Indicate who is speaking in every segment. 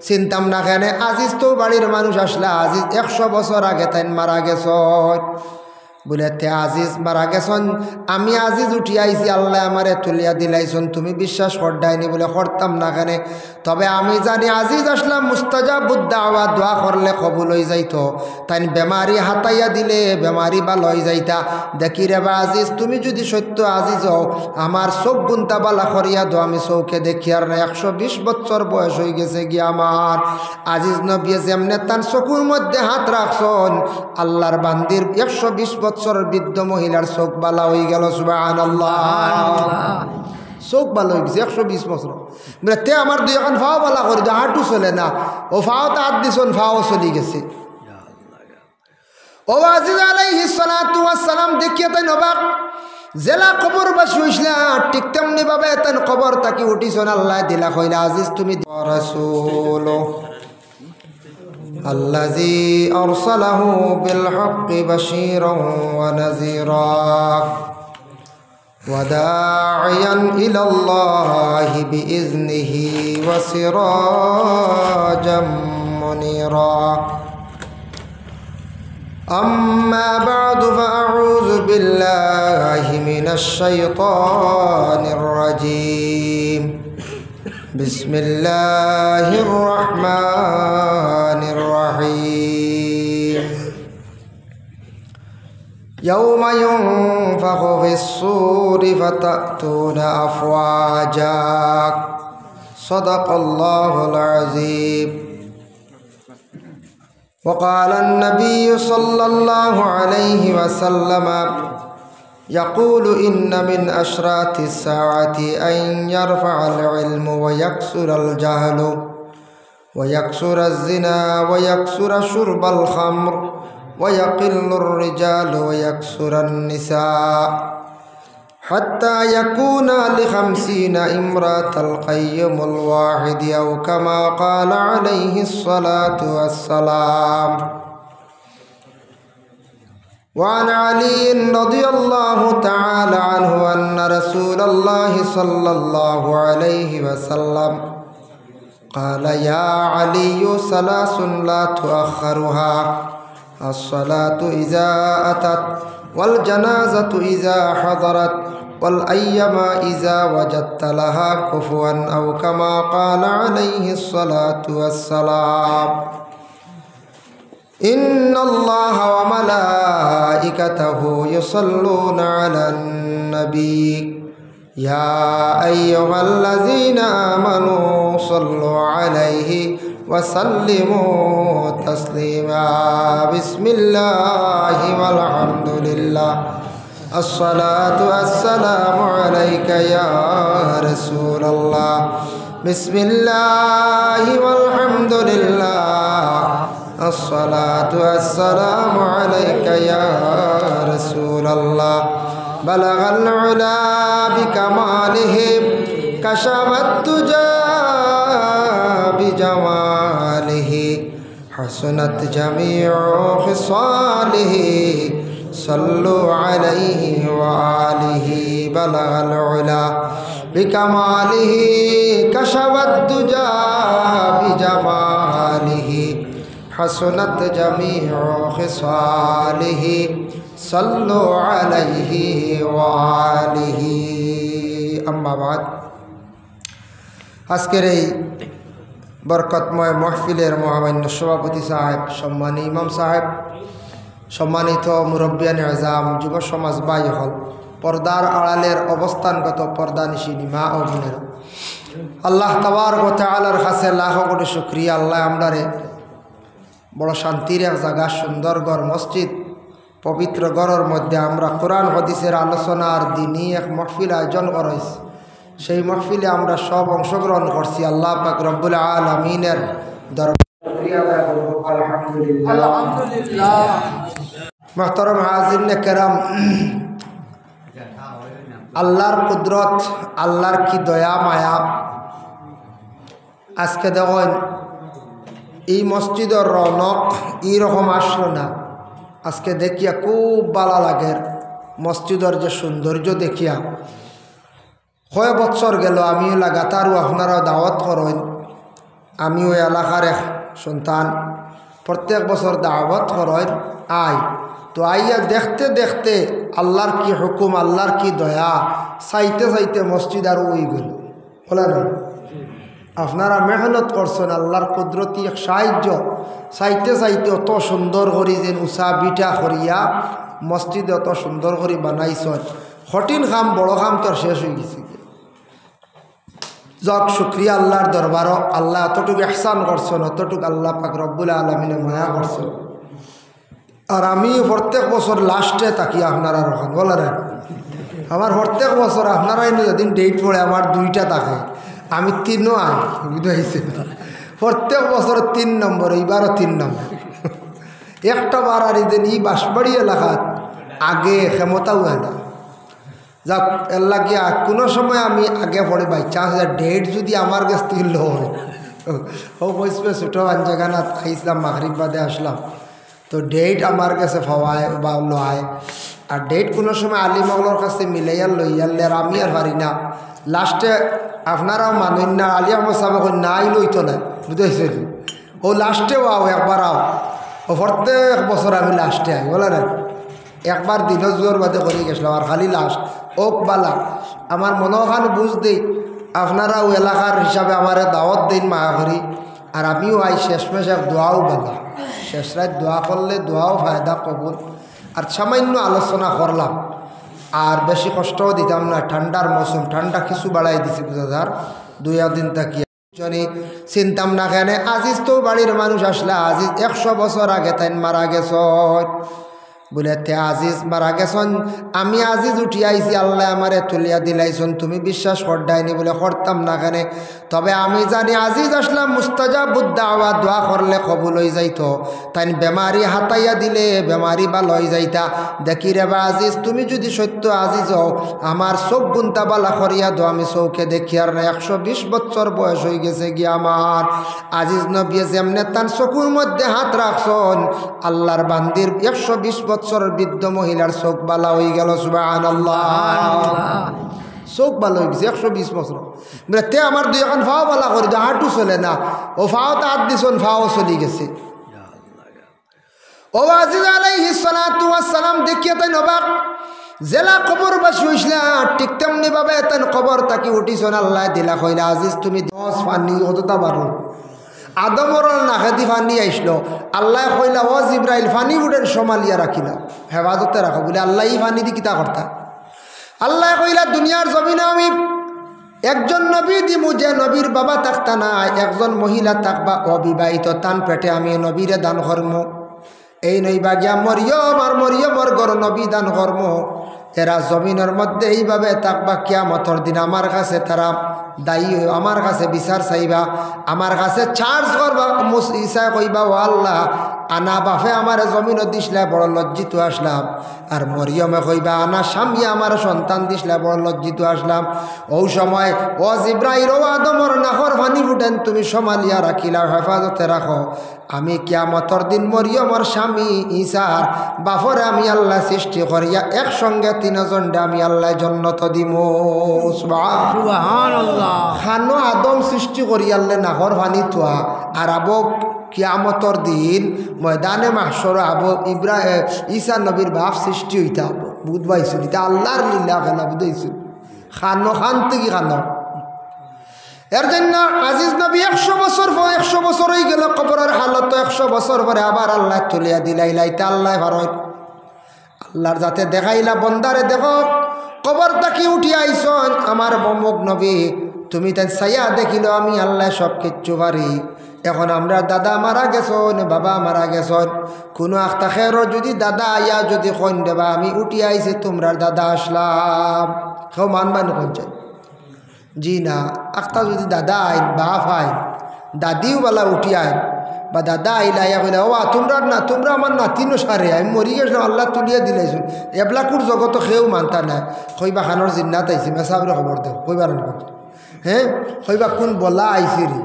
Speaker 1: চিন্তাম না কেন আজিজ তো বাড়ির মানুষ আসলে আজিজ 100 বছর আগে তাই মারা গেছ বলে তে আজিজ মারা গেছন আমি আজিজ উঠি আইছি আল্লাহ আমারে তুলিয়া দিলাইছন তুমি বিশ্বাস করডাইনি বলে করতাম না কেন তবে আমি জানি আজিজ আসলাম মুস্তাজাবুদ দাওয়া দোয়া করলে কবুল হয়ে যাইতো তাই বেমারি হাতাইয়া দিলে বেমারি ভালো হয়ে যাইতা দেখি রে বা আজিজ তুমি যদি সত্য আজিজ হও আমার চোখ বুনতা বালা করিয়া দো আমি চৌকে দেখি আর 120 বছর বয়স হয়ে গেছে গিয়া আমার আজিজ নবী যেমনে তার চকুর মধ্যে হাত রাখছন আল্লাহর বান্দির 120 বছর বৃদ্ধ মহিলার চোখ বালা হয়ে গেল সুবহানাল্লাহ চোখ ভালো হয়ে গেছে 120 বছর বলে তে আমার দুই এখন ফাও বালা করে দে হাঁটু চলে না ও ফাওতে হাত দিছন ফাও চলে গেছে ও আজিজ আলাইহিস সালাতু ওয়াস সালাম দেখিয়ে তাই অবাক জেলা কবর বাসি হইছলা ঠিক তেমনি ভাবে তাই কবর তাকি উঠিছন আল্লাহ দিলা কইলা আজিজ তুমি রাসূল আল্লাযী আরসালাহু বিল হাক্কি বাশীরান ওয়া নাযীরা ওয়া দাঈয়ান ইলাল্লাহি বিইজনিহি ওয়া সিরাজাম মুনীরা أما بعد فأعوذ بالله من الشيطان الرجيم بسم الله الرحمن الرحيم يوم ينفخ في الصور فتأتون أفواجا صدق الله العظيم وقال النبي صلى الله عليه وسلم يقول إن من أشراط الساعة أن يرفع العلم ويكسر الجهل ويكسر الزنا ويكسر شرب الخمر ويقل الرجال ويكسر النساء حتى يكون ل50 امرأة القيم الواحد أو كما قال عليه الصلاة والسلام وعن علي رضي الله تعالى عنه أن رسول الله صلى الله عليه وسلم قال يا علي 3 لا تؤخرها الصلاة إذا أتت والجنازة إذا حضرت والأيام إذا وجدت لها كفوا أو كما قال عليه الصلاة والسلام إن الله وملائكته يصلون على النبي يا أيها الذين آمنوا صلوا عليه وسلموا تسليما بسم الله والحمد لله الصلاة والسلام عليك يا رسول الله بسم الله والحمد لله الصلاة والسلام عليك يا رسول الله بلغ العلا بكماله كشف الدجى بجماله حسنت جميع خصاله صلوا عليه وآله بلغ العلا بكماله كشف الدجى بجماله حسنت جميع خصاله صلوا عليه وآله أما بعد আজকের এই বরকতময় মাহফিলের মহামান্য সভাপতি সাহেব সম্মানী ইমাম সাহেব সম্মানিত মুরব্বিয়ান আজম যুব সমাজ ভাই হল পর্দার আড়ালের অবস্থানগত পর্দানিশিনী মা ও বোনেরা আল্লাহ তাবারক ওয়া তাআলার কাছে লাখ কোটি শুকরিয়া আল্লাহ আমরারে বড় শান্তির এক জায়গা সুন্দর ঘর মসজিদ পবিত্র ঘরের মধ্যে আমরা কোরআন হাদিসের আলোচনার দিনই এক মাহফিল আয়োজন করেছি সেই মাহফিলে আমরা সব অংশগ্রহণ করছি আল্লাহ পাক রব্বুল আলামিনের আলহামদুলিল্লাহ মুহতারাম হাজিরিন কেরাম আল্লাহর কুদরত আল্লাহর কি দয়া মায়া আজকে দেখুন এই মসজিদের রৌনক এইরকম আসলো না আজকে দেখিয়া খুব ভালো লাগে মসজিদের যে সৌন্দর্য দেখিয়া কয় বছর গেল আমি লাগাতার আপনারা দাওয়াত করেন আমি ওই এলাকার এক সন্তান প্রত্যেক বছর দাওয়াত করেন আই তো আইয়া দেখতে দেখতে আল্লাহর কি হুকুম আল্লাহর কি দয়া চাইতে চাইতে মসজিদ আর ওই গেল বলে না আপনারা মেহনত করছেন আল্লাহর কুদরতি এক সাহায্য চাইতে চাইতে অত সুন্দর করি যেন উষা বিটা করিয়া মসজিদ অত সুন্দর করে বানাইছেন কঠিন কাম বড় কাম তো শেষ হয়ে গেছে যাক শুক্রিয়া আল্লাহর দরবারও আল্লাহ এতটুকু ইহসান করছেন অতটুকু আল্লাহ পাক রব্বুল আলামিনে মায়া করছেন আর আমি প্রত্যেক বছর লাস্টে তাকি আপনারা রকম বলেন আমার প্রত্যেক বছর আপনারা যেদিন ডেট পড়ে আমার 2টা থাকে আমি 3ও আই বুঝাইছে প্রত্যেক বছর 3 নম্বর এইবারও 3 নম্বর একটা বার আর এদিন এই বাঁশবাড়ি এলাকাত আগে ক্ষমতাও হয় না যাক এর লাগিয়া কোনো সময় আমি আগে পড়ে বাই চান্স ডেট যদি আমার কাছ থেকে লো হয় ও বসবে ছোটো জায়গানাত খাইছিলাম মাগরিব বাদে আসলাম তো ডেট আমার কাছে ফাওয়ায় বা লয় আর ডেট কোনো সময় আলিমগলোর কাছে মিলাইয়া লইয়ালে আর আমি আর পারি না লাস্টে আপনারাও মানুষ না আলী আহমদ সাহেব নাই লইতো না বুঝতে ও লাস্টেও আও একবার আও ও প্রত্যেক বছর আমি লাস্টে আই বলে না একবার দিন জোর বাদে করে গেছিলাম আর খালি লাস্ট ওক বালা আমার মনোখান বুঝ দিই আপনারাও এলাকার হিসাবে আমার দাওয়াত দিন মায়া করি আর আমিও আই শেষমেশ এক দোয়াও বালা শেষ রাত দোয়া করলে দোয়াও ফায়দা কবুল আর সামান্য আলোচনা করলাম আর বেশি কষ্টও দিতাম না ঠান্ডার মৌসুম ঠান্ডা কিছু বাড়াই দিছি বুঝাদার 2 দিন তাকিয়ে চিন্তাম না কেন আজিজ তো বাড়ির মানুষ আসলে আজিজ 100 বছর আগে তাই মারা গেছ বলে তে আজিজ মারা গেছন আমি আজিজ উঠি আইছি আল্লাহ আমারে তুলিয়া দিলাইছন তুমি বিশ্বাস করডাইনি বলে করতাম না কেন তবে আমি জানি আজিজ আসলাম মুস্তাজাবুদ দাওয়া দোয়া করলে কবুল হয়ে যাইতো তাই বেমারি হাতাইয়া দিলে বেমারি ভালো হয়ে যাইতা দেখি রে বা আজিজ তুমি যদি সত্য আজিজ হও আমার চোখ গুন্তা বালা করিয়া দো আমি চৌকে দেখি আর না 120 বছর বয়স হয়ে গেছে গিয়ে আমার আজিজ নবী যেমনে তার চকুর মধ্যে হাত রাখছন আল্লাহর বান্দির 120 বছর বৃদ্ধ মহিলার চোখ বালা হয়ে গেল সুবহানাল্লাহ চোখ ভালো হয়ে গেছে 120 বছর মানে তে আমার 2 এখন ফাও বালা করে দে হাঁটু চলে না ও ফাও তো হাত দিছন ফাও চলে গেছে ও আজিজ আলাইহিস সালাতু ওয়াস সালাম দেখিয়ে তাই অবাক জেলা কবরবাসী হইসলা ঠিক তেমনি ভাবে তাই কবর তাকি উঠিছন আল্লাহ দিলা কইলা আজিজ তুমি 10 পানি কতটা বারো আদমর নাকেদি ফানি আইসলো আল্লাহ কইলা ও জিব্রাইল ফানি উঠেন সমালিয়া রাখিলা হেফাজতে রাখো বলে আল্লাহ এই ফানি দি কিতা করতা আল্লাহ কইলা দুনিয়ার জমিনে আমি একজন নবী দিমু যে নবীর বাবা থাকতা না একজন মহিলা থাকবা অবিবাহিত তান পেটে আমি নবীরে দান কর্ম এই নইবা গিয়া মরিয়ম আর মরিয়মর গর নবী দান কর্ম এরা জমিনের মধ্যে এইভাবে থাকবা কিয়ামতের দিন আমার কাছে তারা দায়ী আমার কাছে বিচার চাইবা আমার কাছে চার্জ করবা ইসা কইবা ও আল্লাহ আনা বাফে আমার জমিনও দিসলা বড় লজ্জিত আসলাম আর মরিয়মে কইবা আনা স্বামী আমার সন্তান দিসলা বড় লজ্জিত আসলাম ও সময় ও জিব্রাইল ও আদমর নাহর ফানি ফুটেন তুমি সমালিয়া রাখিলা হেফাজতে রাখো আমি কিয়ামতের দিন মরিয়মর স্বামী ঈসার বাফরে আমি আল্লাহ সৃষ্টি করিয়া একসঙ্গে 3 জনডে আমি আল্লাহ জান্নাত দিমু সুবহানাল্লাহ খানো আদম সৃষ্টি করি আল্লাহ নাহর ফানি থোয়া আর আবক কিয়ামতর দিন ময়দানে মাহশর আবো ঈসা নবীর বাপ সৃষ্টি হইতা হবো বুধ পাইছিল এটা আল্লাহর লীলা খেলা বুঝাইছিল খানো খান থেকে খানো এর জন্য আজিজ নবী 100 বছর হয়ে গেল কবরের হালত 100 বছর পরে আবার আল্লাহ তুলিয়া দিলাইলাইতে আল্লাহ ভারত আল্লাহর যাতে দেখাইলা বন্দারে দেখো কবর তাকি উঠি আইসন আমার বমক নবী তুমি তাই ছায়া দেখিল আমি আল্লাহ সব কিচ্ছু পারি এখন আমরা দাদা মারা গেছন বাবা মারা গেছন কোনো আখতা খেরো যদি দাদা আইয়া যদি কইন দেবা আমি উঠি আইছি তোমরা দাদা আসলাম কেউ মানবান কইছে জি না আখতা যদি দাদা আইন বাপ আইন দাদিও বেলা উঠি আইন বা দাদা আইলা আইয়া কইলা ও তোমরা না তোমরা আমার নাতিনও সারে আমি মরি গেছিলাম আল্লাহ তুলিয়া দিলাইছুন এবলাকুর জগত সেও মানতা নাই কইবা খানোর জিন্নাত আইছি মেসাবরে খবর দেও কইবার হ্যাঁ কইবা কোন বলা আইসি রে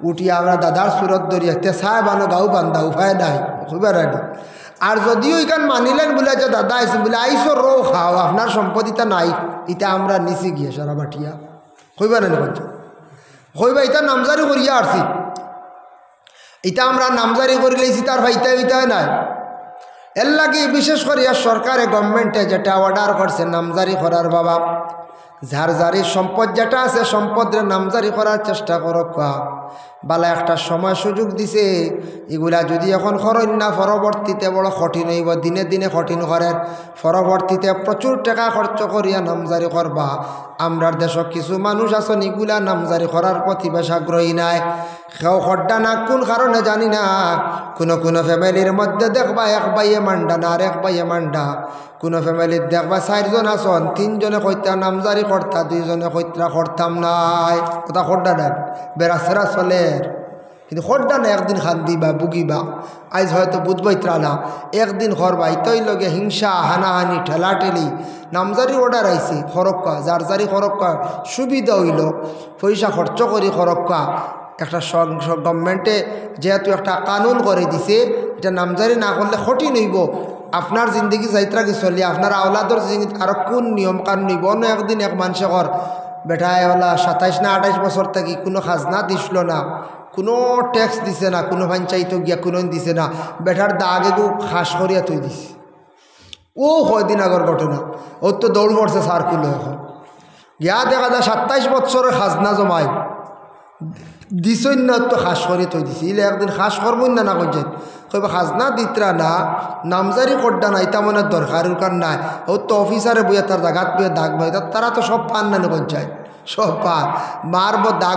Speaker 1: উঠি আমরা দাদার সুরত দরিয়া তে সায় বানো গাও বান্ধা উপায় নাই কইবার আনি আর যদিও এখান মানিলেন বলে যে দাদা আইসি বলে আইসো রো খাও আপনার সম্পত্তিটা নাই এটা আমরা নিচে গিয়ে সারা বাটিয়া কইবা না কইবা এটা নামজারি করিয়া আসছি এটা আমরা নামজারি করে লইছি তার ভাইতে হইতে হয় নাই। এর লাগে বিশেষ করে সরকারে গভর্নমেন্টে যেটা অর্ডার করছে নামজারি করার বাবা, যার যারি সম্পদ যেটা আছে সম্পদের নামজারি করার চেষ্টা করক। বালা একটা সময় সুযোগ দিছে, এগুলা যদি এখন খরচ না পরবর্তীতে বড় কঠিন হইব, দিনে দিনে কঠিন করেন, পরবর্তীতে প্রচুর টাকা খরচ করিয়া নামজারি করবা। আমরার দেশত কিছু মানুষ আছেন এগুলা নামজারি করার প্রতি বেশ আগ্রহী নাই। কেউ খড্ডা না কোন কারণে জানি না। কোনো ফ্যামিলির মধ্যে দেখবা এক বাইয়ে মান্ডা না আর এক বাইয়ে মান্ডা। কোনো ফ্যামিলির দেখবা 4 জন আসন, 3 জনে কইতা নামজারি করতা, 2 জনে কইতা করতাম নাই। কোথা খড্ডা নাই বেড়াছেরা চলের, কিন্তু খড্ডা না একদিন খান দিবা বুগিবা। আজ হয়তো বুঝবইত্রা না, একদিন করবা। ইতই লগে হিংসা হানাহানি ঠেলাঠেলি। নামজারি অর্ডার আইছে খরক্কা, যার জারি খরক্কা সুবিধা হইল, পয়সা খরচ করি খরক্কা। একটা গভর্নমেন্টে যেহেতু একটা কানুন করে দিছে, এটা নামজারি না করলে কঠিন হইব। আপনার জিন্দগি যাইত্রা কি চলি, আপনার আওলাদর জিন্দগি আরো কোন নিয়ম কানুন হইব। অন্য একদিন এক মানুষে কর বেটায় ওলা 27 না 28 বছর থেকে কোনো খাজনা দিছিল না, কোনো ট্যাক্স দিছে না, কোনো পঞ্চায়েত গিয়া কোনো দিছে না, বেটার দাগে গো খাস করিয়া তুই দিছে। ও কয়দিন আগর ঘটনা, ওর তো দৌড় পড়ছে সার্কুলে। এখন গিয়া দেখা যায় 27 বছরের খাজনা জমায় দিছই না, তো খাস করে তুই দিছি। ইলে একদিন খাস করবই না না কইছেন, কইবা খাজনা দিতরা না, নামজারি করডা না, এটা মনে দরকারের কারণ নাই। ও তো অফিসারে বইয়া তার জায়গাত বইয়া দাগ বই, তারা তো সব পান না কইছেন, সব পান মারব দাগ।